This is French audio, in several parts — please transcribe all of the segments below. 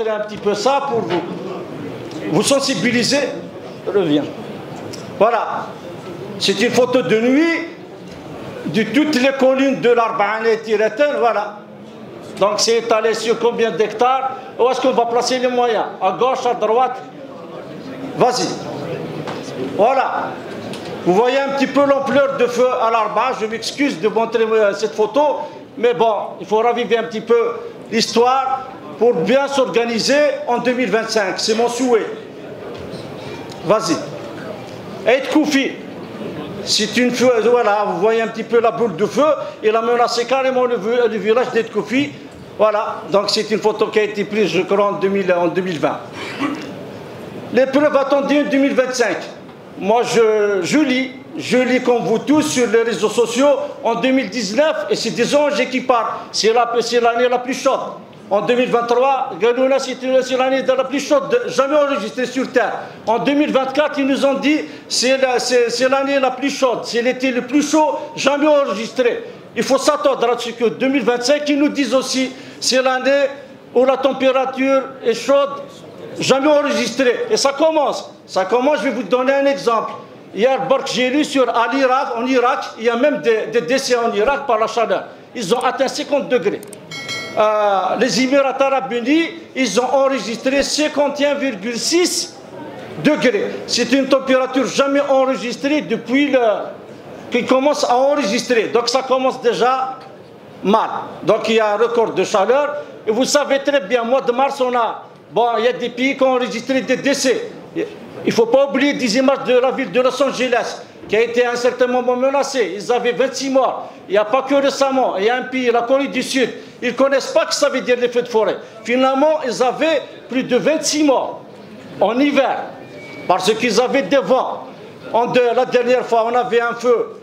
montrer un petit peu ça pour vous sensibiliser. Reviens. Voilà. C'est une photo de nuit de toutes les collines de l'Arba'ane et Tiretel. Voilà. Donc c'est étalé sur combien d'hectares? Où est-ce qu'on va placer les moyens? À gauche, à droite? Vas-y. Voilà. Vous voyez un petit peu l'ampleur de feu à l'Arba. Je m'excuse de montrer cette photo. Mais bon, il faut raviver un petit peu l'histoire pour bien s'organiser en 2025. C'est mon souhait. Vas-y. Aïd Koufi. C'est une feu. Voilà, vous voyez un petit peu la boule de feu. Il a menacé carrément le village d'Aïd Koufi. Voilà. Donc c'est une photo qui a été prise, je crois, en 2020. L'épreuve attendue en 2025. Moi, je lis comme vous tous sur les réseaux sociaux en 2019, et c'est des anges qui parlent. C'est l'année la plus chaude. En 2023, Galouna, c'est l'année la plus chaude jamais enregistrée sur Terre. En 2024, ils nous ont dit c'est l'année la plus chaude, c'est l'été le plus chaud jamais enregistré. Il faut s'attendre à ce que 2025, ils nous disent aussi c'est l'année où la température est chaude jamais enregistrée. Et ça commence. Ça commence, je vais vous donner un exemple. Hier, j'ai lu en Irak, il y a même des décès en Irak par la chaleur. Ils ont atteint 50 degrés. Les Émirats arabes unis, ils ont enregistré 51,6 degrés. C'est une température jamais enregistrée depuis qu'ils commencent à enregistrer. Donc ça commence déjà mal. Donc il y a un record de chaleur. Et vous savez très bien, au mois de mars, il y a des pays qui ont enregistré des décès. Il ne faut pas oublier des images de la ville de Los Angeles, qui a été à un certain moment menacée. Ils avaient 26 morts. Il n'y a pas que récemment. Il y a un pays, la Corée du Sud. Ils ne connaissent pas ce que ça veut dire les feux de forêt. Finalement, ils avaient plus de 26 morts en hiver, parce qu'ils avaient des vents. La dernière fois, on avait un feu.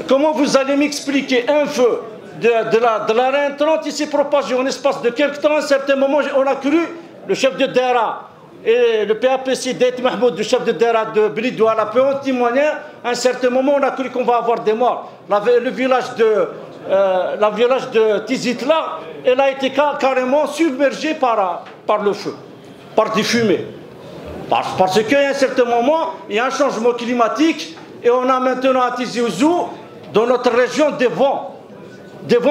Comment vous allez m'expliquer un feu de la reine 30, il s'est propagé en espace de quelques temps. À un certain moment, on a cru, le chef de Dera et le PAPC d'Aït Mahmoud, le chef de Dera de Blidouala, peut en témoigner. À un certain moment, on a cru qu'on va avoir des morts. Le village de Tizitla, elle a été carrément submergée par le feu, par des fumées. Parce qu'à un certain moment, il y a un changement climatique et on a maintenant à Tizi Ouzou, dans notre région, des vents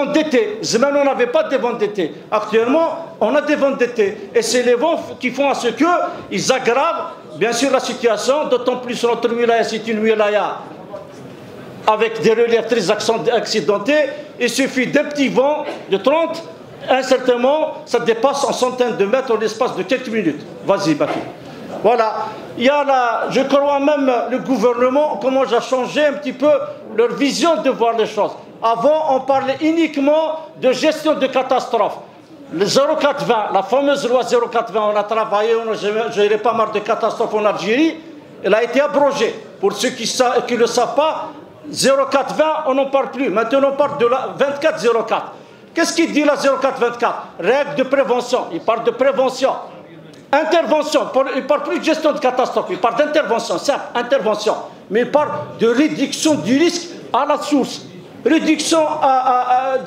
d'été. Zman, on n'avait pas de vents d'été. Actuellement, on a des vents d'été. Et c'est les vents qui font à ce qu'ils aggravent, bien sûr, la situation. D'autant plus notre wilaya, c'est une wilaya avec des reliefs très accidentés. Il suffit d'un petit vent de 30, à un certain moment, ça dépasse en centaines de mètres en l'espace de quelques minutes. Vas-y, Baki. Voilà. Il y a je crois même le gouvernement commence à changer un petit peu leur vision de voir les choses. Avant, on parlait uniquement de gestion de catastrophes. Le 0420, la fameuse loi 0420, on a travaillé, on a géré pas mal de catastrophes en Algérie, elle a été abrogée. Pour ceux qui ne le savent pas, 0420, on n'en parle plus. Maintenant, on parle de la 2404. Qu'est-ce qu'il dit la 0424? Règle de prévention. Il parle de prévention. Intervention. Il ne parle plus de gestion de catastrophe. Il parle d'intervention, simple, intervention. Mais il parle de réduction du risque à la source. Réduction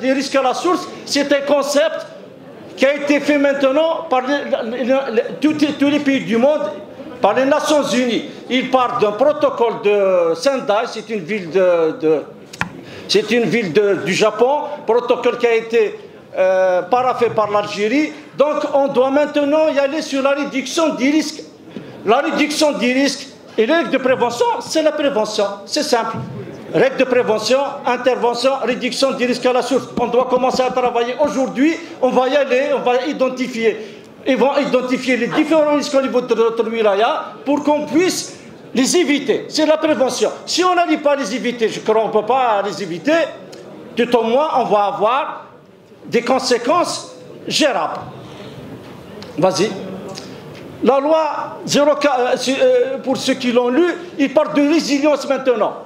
des risques à la source, c'est un concept qui a été fait maintenant par tous les pays du monde, par les Nations Unies. Il part d'un protocole de Sendai, c'est une ville du Japon, protocole qui a été paraphé par l'Algérie. Donc on doit maintenant y aller sur la réduction des risques. La réduction des risques et les règles de prévention, c'est la prévention, c'est simple. Règles de prévention, intervention, réduction des risques à la source. On doit commencer à travailler aujourd'hui. On va y aller, on va identifier. Ils vont identifier les différents risques au niveau de notre wilaya pour qu'on puisse les éviter. C'est la prévention. Si on n'arrive pas à les éviter, je crois qu'on ne peut pas les éviter, tout au moins on va avoir des conséquences gérables. Vas-y. La loi 04, pour ceux qui l'ont lu, il parle de résilience maintenant.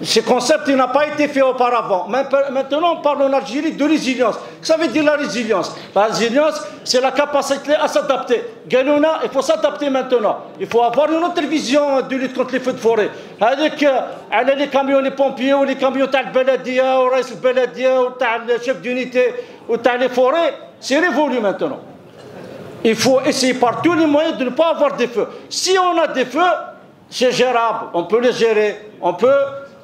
Ce concept n'a pas été fait auparavant. Maintenant, on parle en Algérie de résilience. Ça veut dire la résilience. La résilience, c'est la capacité à s'adapter. Galouna, il faut s'adapter maintenant. Il faut avoir une autre vision de lutte contre les feux de forêt. Avec les camions, les pompiers, ou les camions de Beladia, ou le Beladia, ou le chef d'unité, ou les forêts, c'est révolu maintenant. il faut essayer par tous les moyens de ne pas avoir des feux. Si on a des feux, c'est gérable, on peut les gérer, on peut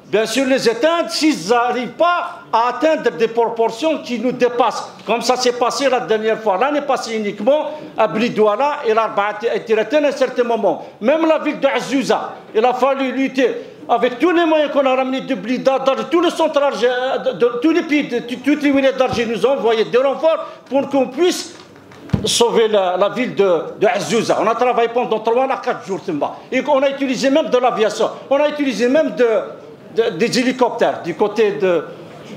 bien sûr les éteindre s'ils n'arrivent pas à atteindre des proportions qui nous dépassent. Comme ça s'est passé la dernière fois. L'année passée uniquement à Blidouala et l'Arba'a Tiratan à un certain moment. Même la ville de Azouza, il a fallu lutter avec tous les moyens qu'on a ramenés de Blida, dans tous les centres, de tous les pays, de toutes les villes d'Alger nous ont envoyé des renforts pour qu'on puisse sauver la ville de Azouza. On a travaillé pendant 3 à 4 jours. Et on a utilisé même de l'aviation. On a utilisé même des hélicoptères du côté de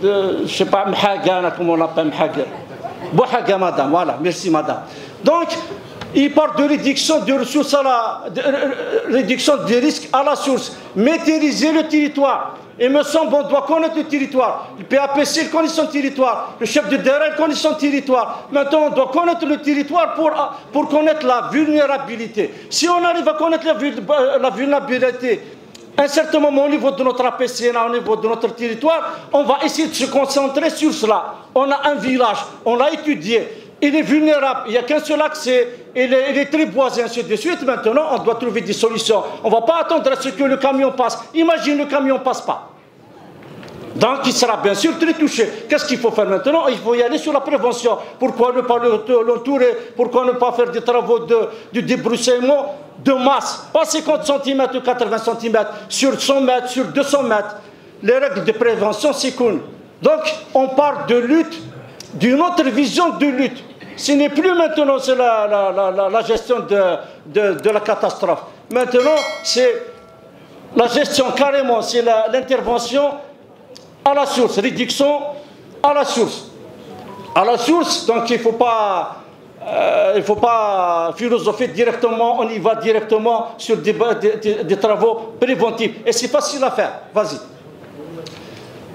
je ne sais pas, Mhaga, comment on l'appelle, Mhaga. Bouhaga, madame, voilà, merci madame. Donc, il parle de réduction des ressources réduction des risques à la source. Maîtriser le territoire. Il me semble qu'on doit connaître le territoire. Le PAPC connaît son territoire. Le chef de DRL connaît son territoire. Maintenant, on doit connaître le territoire pour connaître la vulnérabilité. Si on arrive à connaître la vulnérabilité, à un certain moment au niveau de notre APC, au niveau de notre territoire, on va essayer de se concentrer sur cela. On a un village, on l'a étudié. Il est vulnérable, il n'y a qu'un seul accès, il est très boisé, ainsi de suite. Maintenant, on doit trouver des solutions. On ne va pas attendre à ce que le camion passe. Imagine, le camion ne passe pas. Donc, il sera bien sûr très touché. Qu'est-ce qu'il faut faire maintenant? Il faut y aller sur la prévention. Pourquoi ne pas l'entourer? Pourquoi ne pas faire des travaux de débroussaillement de masse? Pas 50 cm ou 80 cm, sur 100 mètres, sur 200 mètres. Les règles de prévention, c'est cool. Donc, on parle de lutte, d'une autre vision de lutte. Ce n'est plus maintenant la gestion de la catastrophe. Maintenant, c'est la gestion carrément, c'est l'intervention à la source, réduction à la source. À la source, donc il ne faut pas philosopher directement, on y va directement sur des travaux préventifs. Et c'est facile à faire, vas-y.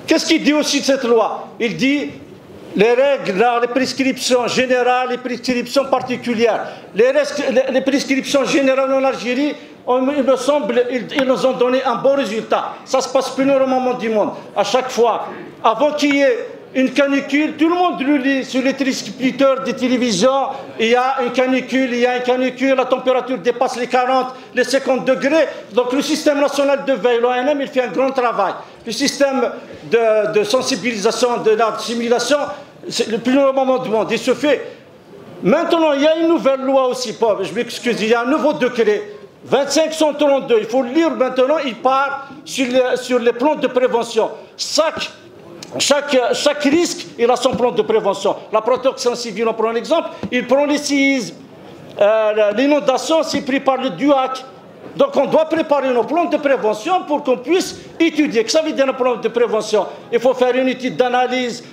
Qu'est-ce qu'il dit aussi de cette loi? Il dit les règles, les prescriptions générales, les prescriptions particulières. Les prescriptions générales en Algérie, il me semble, ils nous ont donné un bon résultat. Ça se passe plus normalement du monde. À chaque fois, avant qu'il y ait une canicule, tout le monde le lit sur les téléspectateurs des télévisions. Il y a une canicule, la température dépasse les 40, les 50 degrés. Donc le système national de veille, l'ONM, il fait un grand travail. Le système de sensibilisation, de la simulation, c'est le plus normal du monde. Il se fait. Maintenant, il y a une nouvelle loi aussi, je m'excuse, il y a un nouveau décret. 2532, il faut le lire maintenant, il part sur les plans de prévention. Chaque risque, il a son plan de prévention. La protection civile, on prend un exemple, il prend les séismes, l'inondation, c'est pris par le DUAC. Donc on doit préparer nos plans de prévention pour qu'on puisse étudier. Ça veut dire un plan de prévention. Il faut faire une étude d'analyse.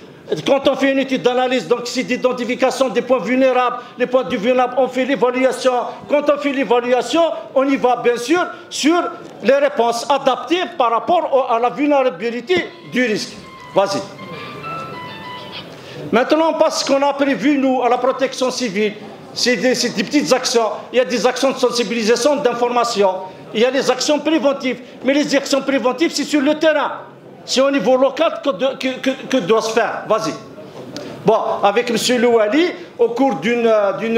Quand on fait une étude d'analyse, donc c'est d'identification des points vulnérables, les points vulnérables, on fait l'évaluation. Quand on fait l'évaluation, on y va bien sûr sur les réponses adaptées par rapport à la vulnérabilité du risque. Vas-y. Maintenant, on passe ce qu'on a prévu, nous, à la protection civile. C'est des petites actions. Il y a des actions de sensibilisation, d'information. Il y a des actions préventives. Mais les actions préventives, c'est sur le terrain. C'est au niveau local que doit se faire. Vas-y. Bon, avec M. Louali, au cours d'une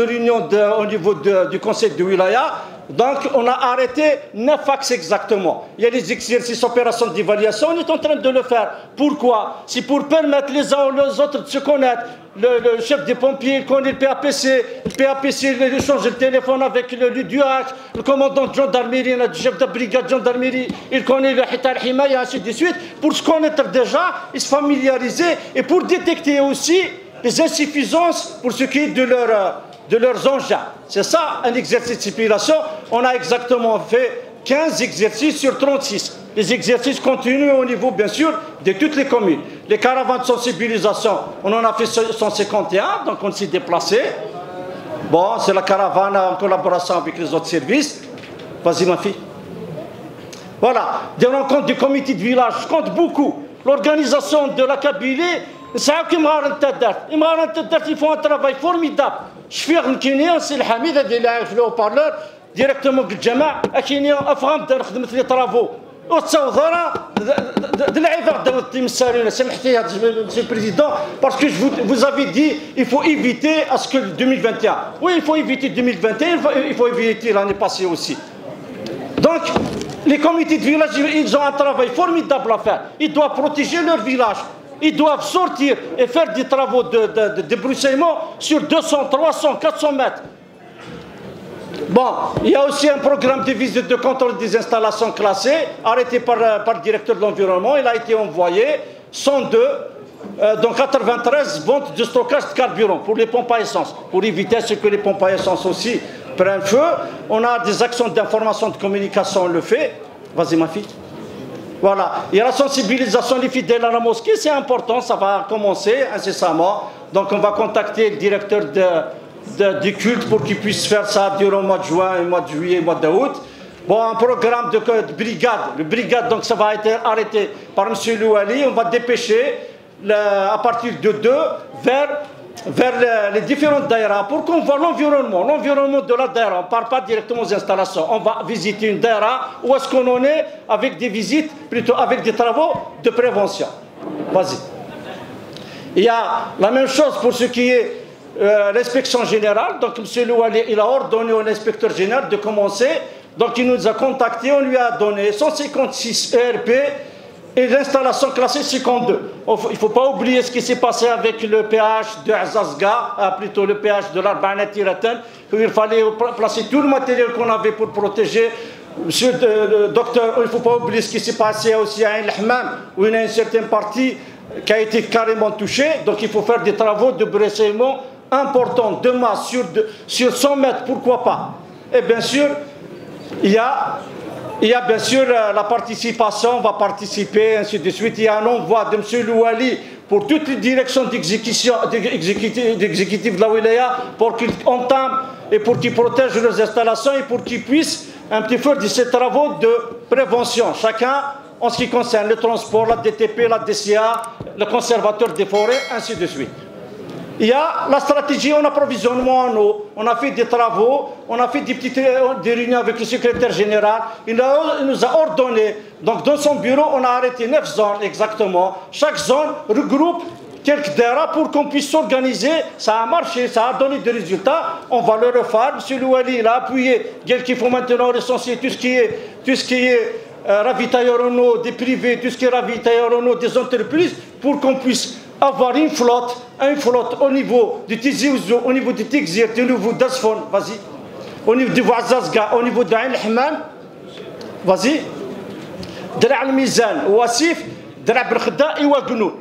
réunion au niveau du conseil de Wilaya, donc on a arrêté 9 axes exactement. Il y a les exercices opérations d'évaluation, on est en train de le faire. Pourquoi? C'est pour permettre les uns aux autres de se connaître. Le chef des pompiers, il connaît le PAPC. Le PAPC, il échange le téléphone avec le DUAC. Le commandant de gendarmerie, le chef de brigade de gendarmerie, il connaît le Hitar Hima et ainsi de suite. Pour se connaître déjà et se familiariser et pour détecter aussi les insuffisances pour ce qui est de leurs engins. C'est ça un exercice de simulation. On a exactement fait 15 exercices sur 36. Les exercices continuent au niveau, bien sûr, de toutes les communes. Les caravanes de sensibilisation, on en a fait 151, donc on s'est déplacé. Bon, c'est la caravane en collaboration avec les autres services. Vas-y, ma fille. Voilà, des rencontres du comité de village, je compte beaucoup. L'organisation de la Kabylie, c'est eux qui ils font un travail formidable. Je suis un c'est le Hamid, il a le haut-parleur, directement avec le Jama, il a fait les travaux. Monsieur le Président, parce que vous avez dit il faut éviter à ce que 2021. Oui, il faut éviter 2021, il faut éviter l'année passée aussi. Donc, les comités de village, ils ont un travail formidable à faire. Ils doivent protéger leur village. Ils doivent sortir et faire des travaux de débroussaillement sur 200, 300, 400 mètres. Bon, il y a aussi un programme de visite de contrôle des installations classées, arrêté par le directeur de l'environnement. Il a été envoyé 102, dans 93 ventes de stockage de carburant pour les pompes à essence, pour éviter ce que les pompes à essence aussi prennent feu. On a des actions d'information, de communication, on le fait. Vas-y ma fille. Voilà. Il y a la sensibilisation des fidèles à la mosquée, c'est important, ça va commencer incessamment. Donc on va contacter le directeur du culte pour qu'il puisse faire ça durant le mois de juin, le mois de juillet, le mois d'août. Bon, un programme de brigade. Le brigade, donc ça va être arrêté par M. Louali. On va dépêcher à partir de 2 vers les différentes daïras pour qu'on voit l'environnement de la daïra. On ne part pas directement aux installations. On va visiter une daïra. Où est-ce qu'on en est avec des visites, plutôt avec des travaux de prévention. Vas-y. Il y a la même chose pour ce qui est l'inspection générale. Donc M. Louali, il a ordonné à l'inspecteur général de commencer. Donc il nous a contactés, on lui a donné 156 ERP et l'installation classée 52. Il ne faut pas oublier ce qui s'est passé avec le péage de Azazga, plutôt le péage de l'Arbanet Tiratan, où il fallait placer tout le matériel qu'on avait pour protéger. Monsieur le docteur, il ne faut pas oublier ce qui s'est passé aussi à El-Hammam, où il y a une certaine partie qui a été carrément touchée. Donc il faut faire des travaux de broussaillement importants, de masse, sur 100 mètres, pourquoi pas. Et bien sûr, il y a bien sûr la participation, on va participer, ainsi de suite. Il y a un envoi de M. Louali pour toutes les directions d'exécutif de la Wilaya pour qu'ils entament et pour qu'ils protègent leurs installations et pour qu'ils puissent un petit peu de ces travaux de prévention. Chacun en ce qui concerne le transport, la DTP, la DCA, le conservateur des forêts, ainsi de suite. Il y a la stratégie en approvisionnement en eau. On a fait des travaux, on a fait des réunions avec le secrétaire général. Il nous a ordonné, donc dans son bureau, on a arrêté 9 zones exactement. Chaque zone regroupe quelques daïras pour qu'on puisse s'organiser. Ça a marché, ça a donné des résultats. On va le refaire. M. Louali, il a appuyé qu'il faut maintenant recenser tout ce qui est ravitailleur en eau des privés, tout ce qui est ravitailleur en eau des entreprises, pour qu'on puisse avoir une flotte au niveau du Tizi Ouzou, au niveau du Tigzir, au niveau d'Asfon, vas-y, au niveau du Ouazzazga, au niveau d'Ain El-Hammam, vas-y, Dra al-Mizan, Ouassif, Dra al-Khda et Ouagnou.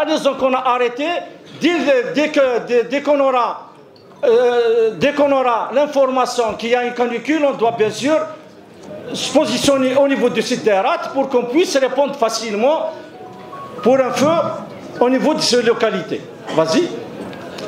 Les zones qu'on a arrêtées, dès qu'on aura l'information qu'il y a une canicule, on doit bien sûr se positionner au niveau de cette daïra pour qu'on puisse répondre facilement pour un feu au niveau de ces localités. Vas-y.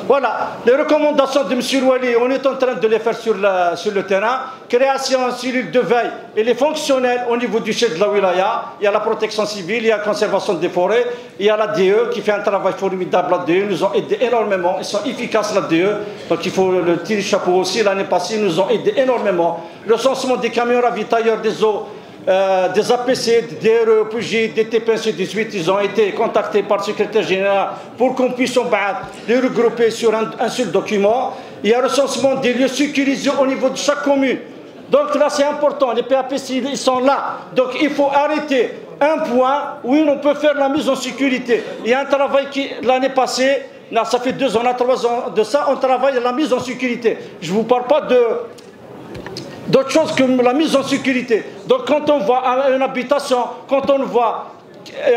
Voilà, les recommandations de M. Louali, on est en train de les faire sur le terrain. Création en cellule de veille et les fonctionnels au niveau du chef de la wilaya. Il y a la protection civile, il y a la conservation des forêts, il y a la DE qui fait un travail formidable. La DE ils nous ont aidé énormément, ils sont efficaces la DE. Donc il faut le tirer chapeau aussi. L'année passée, ils nous ont aidé énormément. Le recensement des camions ravitailleurs des eaux, des APC, des REPJ, des TP, ainsi de suite, ils ont été contactés par le secrétaire général pour qu'on puisse les regrouper sur un seul document. Il y a un recensement des lieux sécurisés au niveau de chaque commune. Donc là, c'est important, les PAPC, ils sont là. Donc il faut arrêter un point où on peut faire la mise en sécurité. Il y a un travail qui, l'année passée, là, ça fait 2 ans, 3 ans de ça, on travaille à la mise en sécurité. Je ne vous parle pas d'autre chose que la mise en sécurité. Donc quand on voit une habitation, quand on voit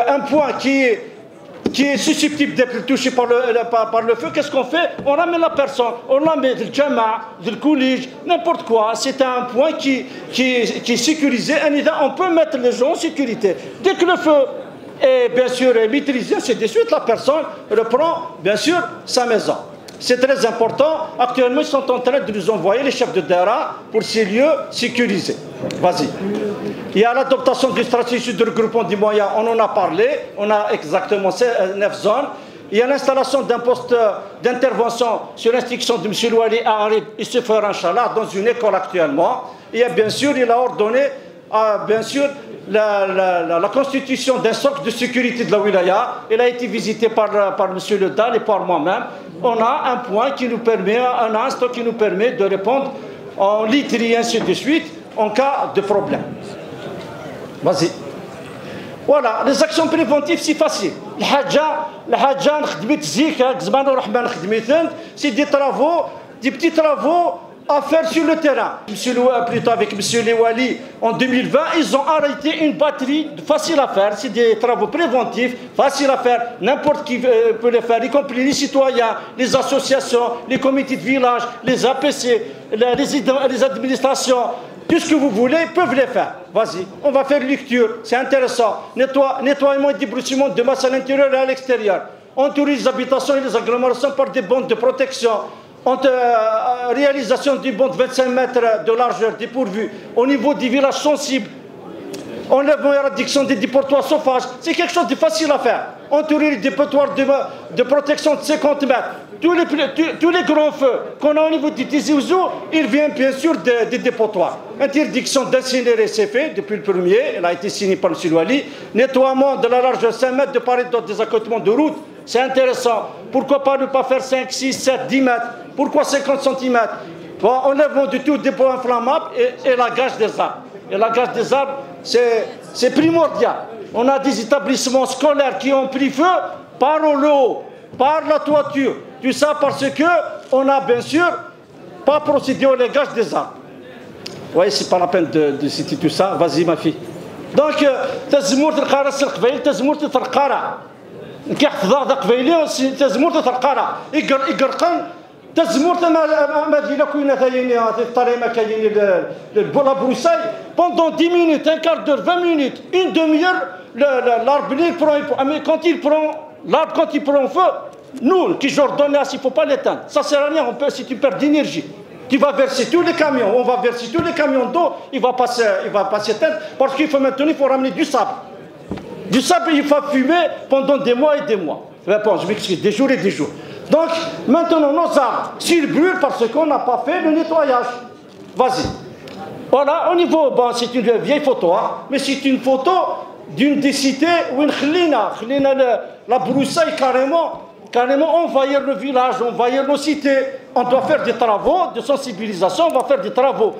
un point qui est susceptible d'être touché par le feu, qu'est-ce qu'on fait? On ramène la personne, on la met du jama, du collège, n'importe quoi. C'est un point qui est sécurisé. On peut mettre les gens en sécurité. Dès que le feu est bien sûr maîtrisé, c'est de suite la personne reprend bien sûr sa maison. C'est très important. Actuellement, ils sont en train de nous envoyer les chefs de daïra pour ces lieux sécurisés. Vas-y. Il y a l'adoption d'une stratégie de regroupement des moyens. On en a parlé. On a exactement 9 zones. Il y a l'installation d'un poste d'intervention sur l'instruction de M. Louali à Arib et Sefer Inch'Allah dans une école actuellement. Et bien sûr, il a ordonné bien sûr la constitution d'un socle de sécurité de la wilaya. Elle a été visitée par M. Le Dal et par moi-même. On a un point qui nous permet, un instant qui nous permet de répondre en literie et ainsi de suite en cas de problème. Vas-y. Voilà, les actions préventives, c'est facile. C'est des travaux, des petits travaux à faire sur le terrain. Plutôt avec M. Lewali, en 2020, ils ont arrêté une batterie facile à faire. C'est des travaux préventifs, faciles à faire. N'importe qui peut les faire, y compris les citoyens, les associations, les comités de village, les APC, les administrations. Tout ce que vous voulez, peuvent les faire. Vas-y, on va faire lecture, c'est intéressant. Nettoiement et débroussaillement de masse à l'intérieur et à l'extérieur. Entourer les habitations et les agglomérations par des bandes de protection. Réalisation d'une bande de 25 mètres de largeur dépourvue au niveau des villages sensibles. Enlèvement et éradication des dépotoirs sauvages. C'est quelque chose de facile à faire. Entourer les dépotoirs de protection de 50 mètres. Tous les grands feux qu'on a au niveau du Tizi Ouzou, ils viennent bien sûr des dépotoirs. Interdiction d'incinérer, c'est fait depuis le premier, elle a été signée par M. Louali. Nettoiement de la largeur 5 mètres de part et d'autre des accotements de route, c'est intéressant. Pourquoi pas ne pas faire 5, 6, 7, 10 mètres? Pourquoi 50 cm? Bon, enlèvement du tout dépôt inflammable et la gage des arbres. Et la gage des arbres, c'est primordial. On a des établissements scolaires qui ont pris feu par l'eau, par la toiture. Tout ça parce qu'on a bien sûr pas procédé au légage des arbres. Vous voyez, c'est pas la peine de citer tout ça. Vas-y, ma fille. Donc, تزمورت القارة القبيل تزمورت القارة كيحفظ هذا قبيلي تزمورت القارة يقرقن تزمورت ما دينا كوينا ثاني الطريق ما كاين la broussaille pendant 10 minutes, un quart d'heure, 20 minutes, une demi-heure, l'arbre quand il prend feu, nous qui j'ordonne, il ne faut pas l'éteindre. Ça ne sert à rien, c'est une perte d'énergie. Tu vas verser tous les camions, on va verser tous les camions d'eau, il va pas s'éteindre parce qu'il faut maintenant, il faut ramener du sable. Du sable, il faut fumer pendant des mois et des mois. Bon, je m'excuse, des jours et des jours. Donc, maintenant, nos arbres, s'ils brûlent parce qu'on n'a pas fait le nettoyage. Vas-y. Voilà, au niveau, bon, c'est une vieille photo, hein, mais c'est une photo d'une des cités où la broussaille carrément envahir le village, envahir nos cités. On doit faire des travaux de sensibilisation, on va faire des travaux.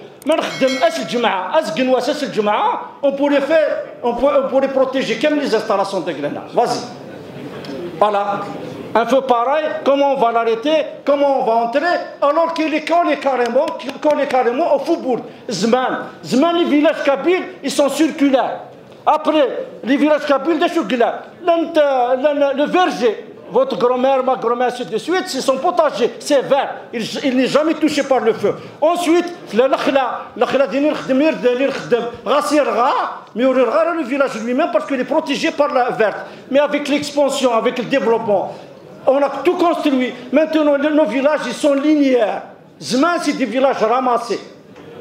On pourrait protéger comme les installations de Grenade. Vas-y. Voilà. Un feu pareil, comment on va l'arrêter, comment on va entrer, alors qu'il est collé carrément au Faubourg. Zman, les villages kabyles, ils sont circulaires. Après, les villages kabyles, le verger, votre grand-mère, ma grand-mère, ainsi de suite, c'est son potager, c'est vert, il n'est jamais touché par le feu. Ensuite, le village lui-même, parce qu'il est protégé par la verte. Mais avec l'expansion, avec le développement, on a tout construit. Maintenant, nos villages, ils sont linéaires. Zman, c'est des villages ramassés.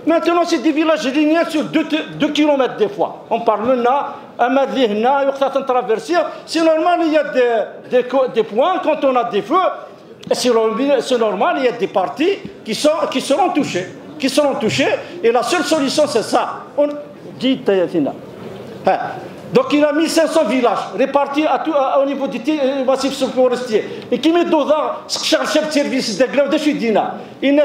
Maintenant, c'est des villages linéaires sur 2 km des fois. On parle maintenant, c'est normal, il y a des points, quand on a des feux, c'est normal, il y a des parties qui seront touchées. Et la seule solution, c'est ça. Donc il a 1500 villages répartis au niveau du massif forestier. Et qui met d'autres chef de service de grève de Chudina. Il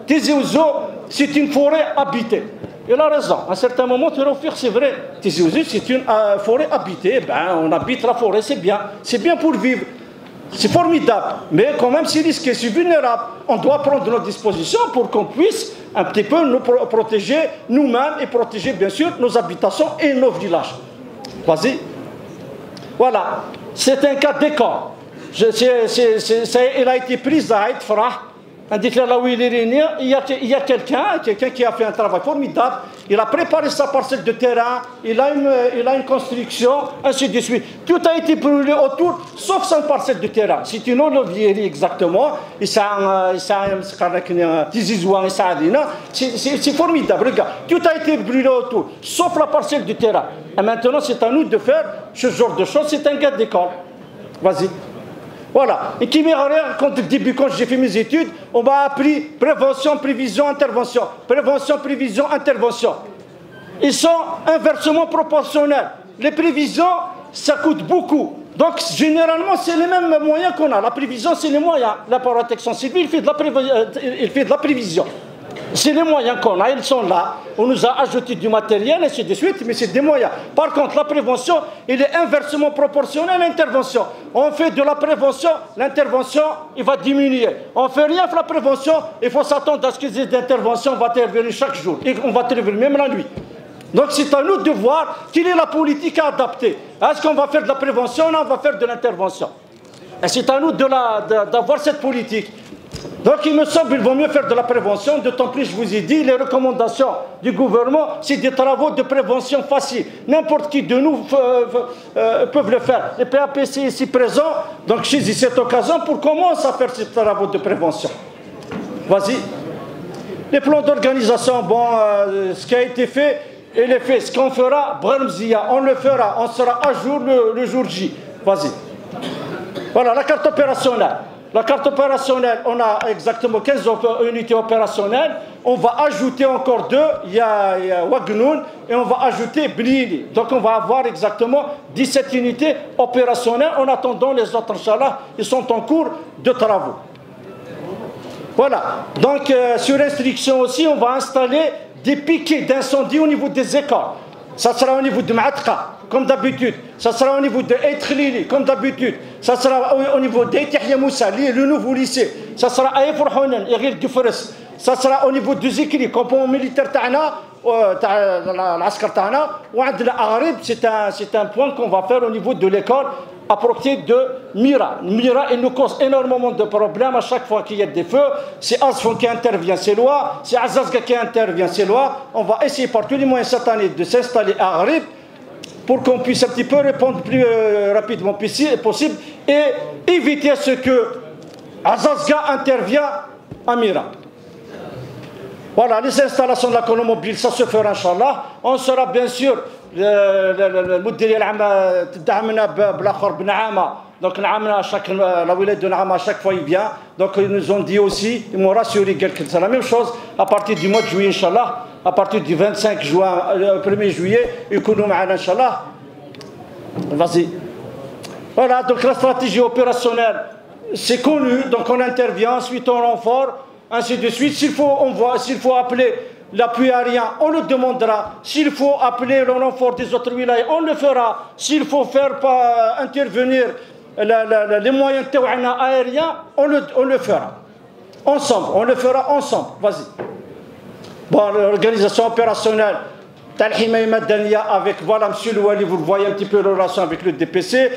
Tizi Ouzou, c'est une forêt habitée. Il a raison. À un certain moment, c'est vrai. Tizi Ouzou, c'est une forêt habitée. Ben, on habite la forêt, c'est bien. C'est bien pour vivre. C'est formidable. Mais quand même, c'est risqué, c'est vulnérable. On doit prendre nos dispositions pour qu'on puisse un petit peu nous protéger nous-mêmes et protéger, bien sûr, nos habitations et nos villages. Vas-y. Voilà. C'est un cas d'école. Il a été pris à Aït Farah. Il y a quelqu'un qui a fait un travail formidable. Il a préparé sa parcelle de terrain. Il a une construction, ainsi de suite. Tout a été brûlé autour, sauf sa parcelle de terrain. C'est une olivierie exactement. C'est formidable. Regarde, tout a été brûlé autour, sauf la parcelle de terrain. Et maintenant, c'est à nous de faire ce genre de choses. C'est un gars d'école. Vas-y. Voilà. Et qui quand j'ai fait mes études, on m'a appris prévention, prévision, intervention. Prévention, prévision, intervention. ils sont inversement proportionnels. Les prévisions, ça coûte beaucoup. Donc, généralement, c'est les mêmes moyens qu'on a. La prévision, c'est les moyens. La protection civile, il fait de la prévision. C'est les moyens qu'on a, ils sont là. On nous a ajouté du matériel, et ainsi de suite, mais c'est des moyens. Par contre, la prévention, il est inversement proportionnel à l'intervention. On fait de la prévention, l'intervention, il va diminuer. On fait rien pour la prévention, il faut s'attendre à ce que ces interventions vont intervenir chaque jour. Et on va intervenir même la nuit. Donc c'est à nous de voir quelle est la politique à adapter. Est-ce qu'on va faire de la prévention ou on va faire de l'intervention? Et c'est à nous d'avoir cette politique. Donc il me semble qu'il vaut mieux faire de la prévention, d'autant plus, je vous ai dit, les recommandations du gouvernement, c'est des travaux de prévention faciles. N'importe qui de nous peuvent le faire. Les PAPC ici présents, donc je saisis cette occasion pour commencer à faire ces travaux de prévention. Vas-y. Les plans d'organisation, bon, ce qui a été fait, il est fait. Ce qu'on fera, on le fera, on sera à jour le jour J. Vas-y. Voilà, la carte opérationnelle. La carte opérationnelle, on a exactement 15 unités opérationnelles. On va ajouter encore 2. Il y a Wagnoun et on va ajouter Blili. Donc on va avoir exactement 17 unités opérationnelles. En attendant, les autres, Inch'Allah, ils sont en cours de travaux. Voilà. Donc sur instruction aussi, on va installer des piquets d'incendie au niveau des écoles. Ça sera au niveau de Ma'atka, comme d'habitude. Ça sera au niveau de Eithlili, comme d'habitude. Ça sera au niveau d'Eitihya Moussa, le nouveau lycée. Ça sera à Efrhounen, Iril Gifres. Ça sera au niveau de Zikri, campement militaire Ta'ana, l'Askar Ta'ana. Ou Aghrib, c'est un point qu'on va faire au niveau de l'école à proximité de Mira. Mira, il nous cause énormément de problèmes à chaque fois qu'il y a des feux. C'est Asfon qui intervient, c'est loi. C'est Azazga qui intervient, c'est loi. On va essayer par tous les moyens cette année de s'installer à Aghrib pour qu'on puisse un petit peu répondre plus rapidement possible et éviter ce que Azazga intervient à Mira. Voilà, les installations de la colonne mobile, ça se fera, Inch'Allah. On sera bien sûr المديريه العامه تدعمنا بالاخر بنعامه دونك نعامنا chaque la wilaya de Naama chaque fois il vient donc ils nous ont dit aussi ils m'ont rassuré que c'est la même chose à partir du mois de juillet inchallah à partir du 25 juin 1er juillet يكونوا معنا inchallah. Vas-y. Voilà, donc la stratégie opérationnelle c'est connu, donc on intervient ensuite on renfort ainsi de suite. S'il faut appeler l'appui aérien, on le demandera. S'il faut appeler le renfort des autres wilayas, on le fera. S'il faut faire intervenir les moyens aériens, on le fera. Ensemble, on le fera ensemble. Vas-y. Bon, l'organisation opérationnelle, avec, voilà, monsieur le Wali, vous le voyez un petit peu la relation avec le DPC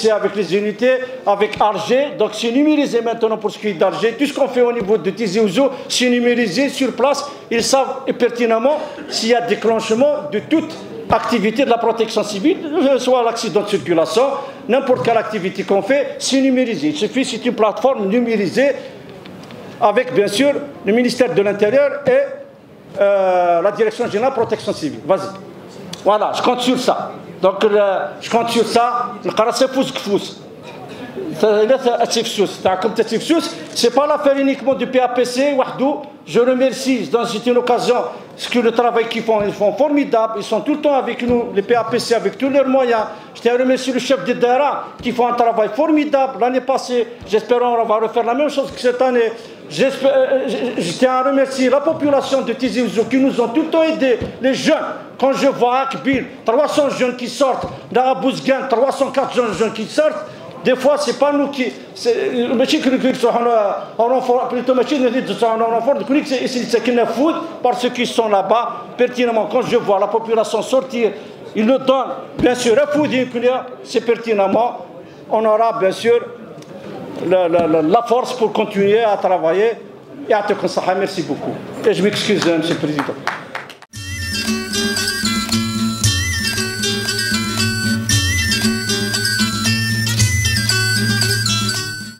avec les unités, avec Argé. Donc c'est numérisé maintenant pour ce qui est d'Argé. Tout ce qu'on fait au niveau de Tizi Ouzou, c'est numérisé sur place. Ils savent pertinemment s'il y a déclenchement de toute activité de la protection civile, soit l'accident de circulation, n'importe quelle activité qu'on fait, c'est numérisé. Il suffit, c'est une plateforme numérisée avec bien sûr le ministère de l'Intérieur et la direction générale de protection civile. Vas-y. Voilà, je compte sur ça. Donc, je compte sur ça. Le Karasé Fous Kfous. C'est pas l'affaire uniquement du PAPC. Je remercie, c'est une occasion, ce que le travail qu'ils font, ils font formidable. Ils sont tout le temps avec nous, les PAPC, avec tous leurs moyens. Je tiens à remercier le chef de Dara qui font un travail formidable l'année passée. J'espère qu'on va refaire la même chose que cette année. Je tiens à remercier la population de Tizi Ouzou qui nous ont tout le temps aidés, les jeunes. Quand je vois Akbil, 300 jeunes qui sortent, d'Arabouzgan, 304 jeunes qui sortent, des fois, c'est pas nous qui. C'est parce qu'ils sont là-bas, pertinemment. Quand je vois la population sortir, ils nous donnent, bien sûr, c'est pertinemment. On aura, bien sûr, la force pour continuer à travailler. Et à te conseiller. Merci beaucoup. Et je m'excuse, Monsieur le Président.